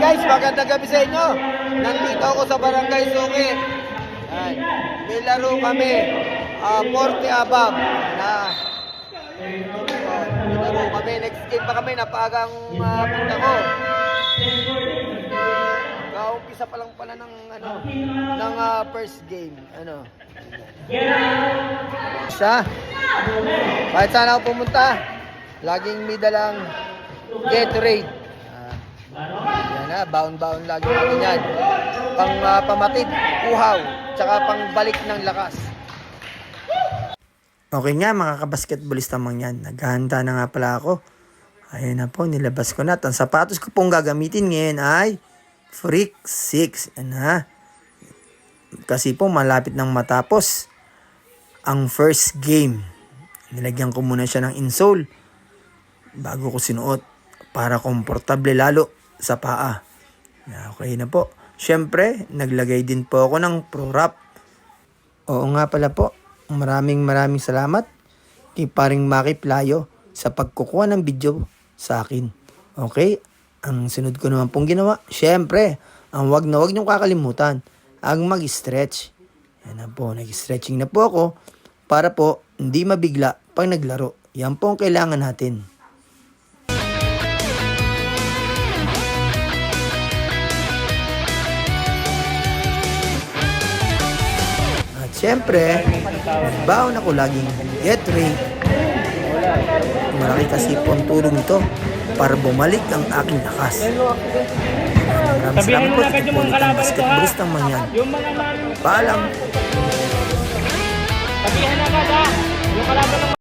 Guys, magandang gabi sa inyo. Nandito ako sa Barangay Suki. Ay, may laro kami. 40 above na may laro kami. Next game pa kami. Napaagang punta ko. Kaumpisa pa lang pala ng first game. Kahit saan ako pumunta, laging may dalang Gatorade. Yan na, baon-baon lagi natin yan. Pang pamatid, uhaw, tsaka pang balik ng lakas. Okay nga mga kabasketballista mang yan, naghahanda na nga pala ako. Ayun na po, nilabas ko na. Ang sapatos ko pong gagamitin ngayon ay Freak 6. Yan na. Kasi po malapit nang matapos ang first game. Nilagyan ko muna siya ng insole bago ko sinuot para komportable lalo sa paa. Okay na po. Siyempre, naglagay din po ako ng Pro Wrap. Oo nga pala po. Maraming salamat kay paring Maki Playo sa pagkukuha ng video sa akin. Okay? Ang sunod ko naman pong ginawa, siyempre, ang wag niyong kakalimutan, ang mag-stretch. Yan na po, nag-stretching na po ako para po hindi mabigla pag naglaro. Yan po ang kailangan natin. Siyempre, baon ako laging Gatorade. Malaki kasi po ang tulong nito para bumalik ang aking lakas. Maraming salamat po sa ipulit basketballistang mangyan. Paalam! Sabihan na agad ha! Yung kalaban ng